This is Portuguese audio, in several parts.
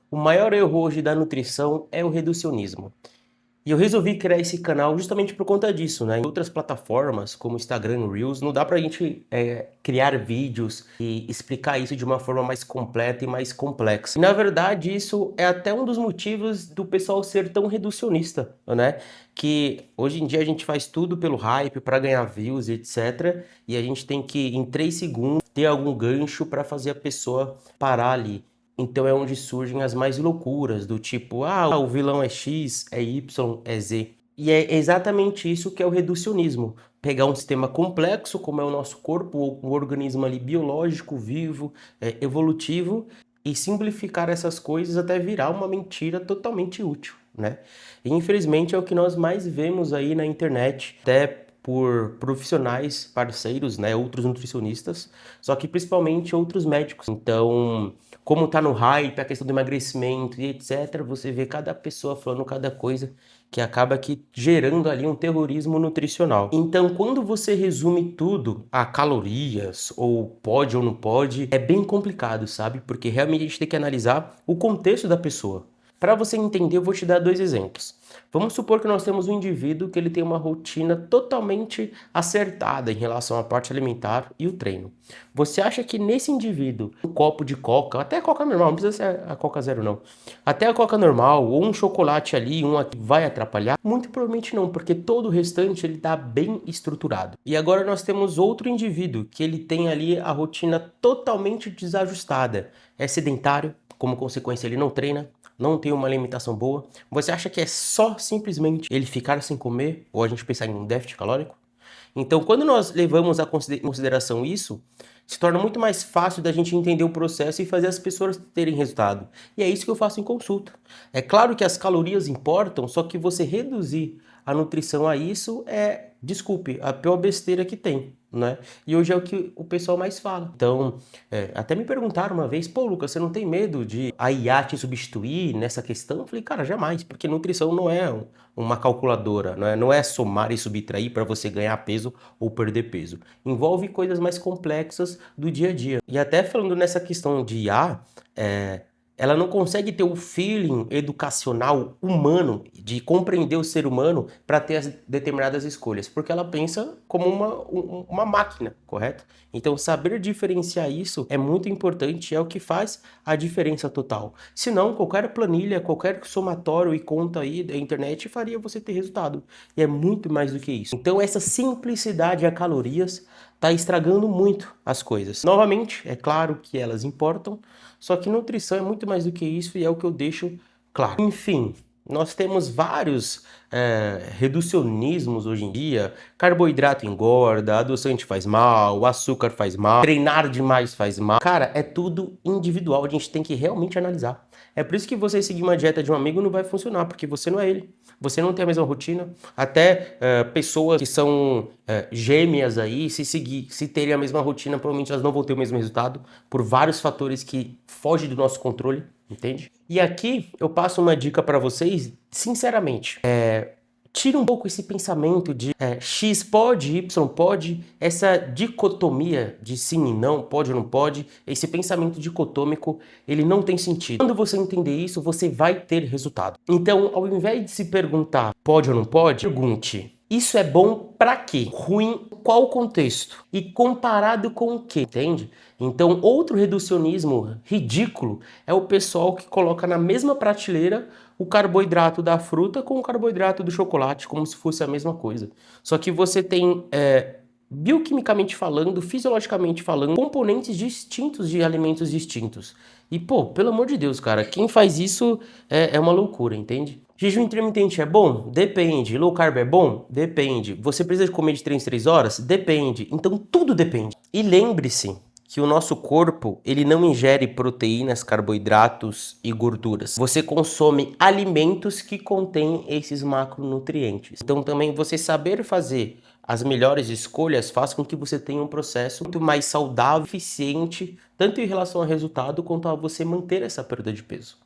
O maior erro hoje da nutrição é o reducionismo. E eu resolvi criar esse canal justamente por conta disso, né? Em outras plataformas, como Instagram Reels, não dá pra gente criar vídeos e explicar isso de uma forma mais completa e mais complexa. E, na verdade, isso é até um dos motivos do pessoal ser tão reducionista, né? Que hoje em dia a gente faz tudo pelo hype, para ganhar views, etc. E a gente tem que, em 3 segundos, ter algum gancho para fazer a pessoa parar ali. Então é onde surgem as mais loucuras, do tipo, o vilão é X, é Y, é Z. E é exatamente isso que é o reducionismo. Pegar um sistema complexo, como é o nosso corpo, ou um organismo ali biológico, vivo, evolutivo, e simplificar essas coisas até virar uma mentira totalmente útil, né? E infelizmente é o que nós mais vemos aí na internet, até por profissionais parceiros, né, outros nutricionistas, só que principalmente outros médicos. Então, como tá no hype, a questão do emagrecimento e etc, você vê cada pessoa falando cada coisa que acaba aqui gerando ali um terrorismo nutricional. Então, quando você resume tudo a calorias, ou pode ou não pode, é bem complicado, sabe? Porque realmente a gente tem que analisar o contexto da pessoa. Para você entender, eu vou te dar 2 exemplos. Vamos supor que nós temos um indivíduo que ele tem uma rotina totalmente acertada em relação à parte alimentar e o treino. Você acha que nesse indivíduo, um copo de coca, até a coca normal, não precisa ser a coca zero não, até a coca normal ou um chocolate ali, um aqui, vai atrapalhar? Muito provavelmente não, porque todo o restante ele está bem estruturado. E agora nós temos outro indivíduo que ele tem ali a rotina totalmente desajustada, é sedentário, como consequência ele não treina, não tem uma alimentação boa. Você acha que é só simplesmente ele ficar sem comer ou a gente pensar em um déficit calórico? Então, quando nós levamos em consideração isso, se torna muito mais fácil da gente entender o processo e fazer as pessoas terem resultado. E é isso que eu faço em consulta. É claro que as calorias importam, só que você reduzir a nutrição a isso é, desculpe, a pior besteira que tem, né? E hoje é o que o pessoal mais fala. Então, até me perguntaram uma vez, pô, Lucas, você não tem medo de a IA te substituir nessa questão? Eu falei, cara, jamais, porque nutrição não é uma calculadora, não é somar e subtrair para você ganhar peso ou perder peso. Envolve coisas mais complexas do dia a dia. E até falando nessa questão de IA, ela não consegue ter o feeling educacional humano de compreender o ser humano para ter as determinadas escolhas, porque ela pensa como uma máquina, correto? Então, saber diferenciar isso é muito importante, é o que faz a diferença total. Senão, qualquer planilha, qualquer somatório e conta aí da internet faria você ter resultado. E é muito mais do que isso. Então, essa simplicidade a calorias está estragando muito as coisas. Novamente, é claro que elas importam, só que nutrição é muito mais do que isso e é o que eu deixo claro. Enfim, nós temos vários reducionismos hoje em dia. Carboidrato engorda, adoçante faz mal, açúcar faz mal, treinar demais faz mal. Cara, é tudo individual, a gente tem que realmente analisar. É por isso que você seguir uma dieta de um amigo não vai funcionar, porque você não é ele. Você não tem a mesma rotina. Até pessoas que são gêmeas aí, se terem a mesma rotina, provavelmente elas não vão ter o mesmo resultado, por vários fatores que fogem do nosso controle, entende? E aqui eu passo uma dica para vocês, sinceramente. Tira um pouco esse pensamento de X pode, Y pode, essa dicotomia de sim e não, pode ou não pode, esse pensamento dicotômico, ele não tem sentido. Quando você entender isso, você vai ter resultado. Então, ao invés de se perguntar pode ou não pode, pergunte, isso é bom para quê? Ruim, qual contexto? E comparado com o quê? Entende? Então, outro reducionismo ridículo é o pessoal que coloca na mesma prateleira o carboidrato da fruta com o carboidrato do chocolate, como se fosse a mesma coisa. Só que você tem, bioquimicamente falando, fisiologicamente falando, componentes distintos de alimentos distintos. E, pô, pelo amor de Deus, cara, quem faz isso é uma loucura, entende? Jejum intermitente é bom? Depende. Low carb é bom? Depende. Você precisa comer de 3 em 3 horas? Depende. Então tudo depende. E lembre-se que o nosso corpo, ele não ingere proteínas, carboidratos e gorduras. Você consome alimentos que contêm esses macronutrientes. Então também você saber fazer as melhores escolhas faz com que você tenha um processo muito mais saudável, eficiente, tanto em relação ao resultado quanto a você manter essa perda de peso.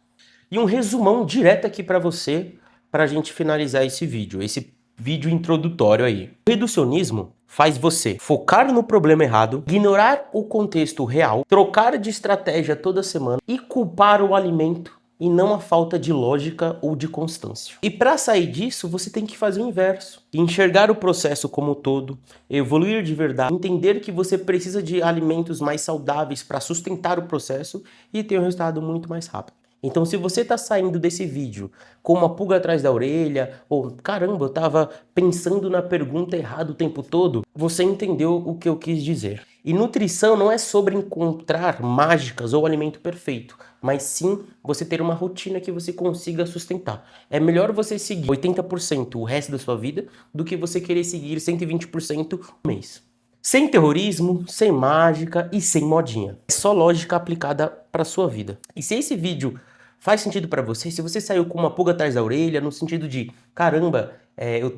E um resumão direto aqui para você, para a gente finalizar esse vídeo introdutório aí. O reducionismo faz você focar no problema errado, ignorar o contexto real, trocar de estratégia toda semana e culpar o alimento e não a falta de lógica ou de constância. E para sair disso, você tem que fazer o inverso. Enxergar o processo como um todo, evoluir de verdade, entender que você precisa de alimentos mais saudáveis para sustentar o processo e ter um resultado muito mais rápido. Então, se você está saindo desse vídeo com uma pulga atrás da orelha, ou caramba, eu estava pensando na pergunta errada o tempo todo, você entendeu o que eu quis dizer. E nutrição não é sobre encontrar mágicas ou alimento perfeito, mas sim você ter uma rotina que você consiga sustentar. É melhor você seguir 80% o resto da sua vida do que você querer seguir 120% no mês. Sem terrorismo, sem mágica e sem modinha. É só lógica aplicada para sua vida. E se esse vídeo faz sentido para você, se você saiu com uma pulga atrás da orelha, no sentido de, caramba, eu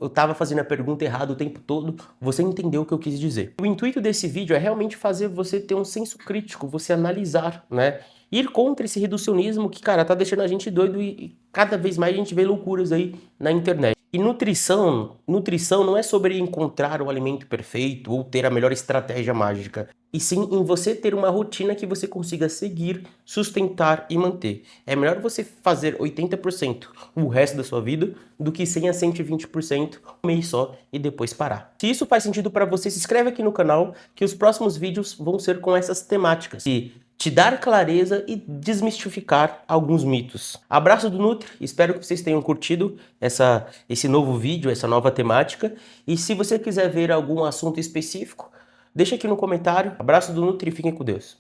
tava fazendo a pergunta errada o tempo todo, você entendeu o que eu quis dizer. O intuito desse vídeo é realmente fazer você ter um senso crítico, você analisar, né? Ir contra esse reducionismo que, cara, tá deixando a gente doido e cada vez mais a gente vê loucuras aí na internet. E nutrição não é sobre encontrar o alimento perfeito ou ter a melhor estratégia mágica, e sim em você ter uma rotina que você consiga seguir, sustentar e manter. É melhor você fazer 80% o resto da sua vida do que 100 a 120% um mês só e depois parar. Se isso faz sentido para você, se inscreve aqui no canal que os próximos vídeos vão ser com essas temáticas. E te dar clareza e desmistificar alguns mitos. Abraço do Nutri, espero que vocês tenham curtido esse novo vídeo, essa nova temática. E se você quiser ver algum assunto específico, deixa aqui no comentário. Abraço do Nutri e fiquem com Deus.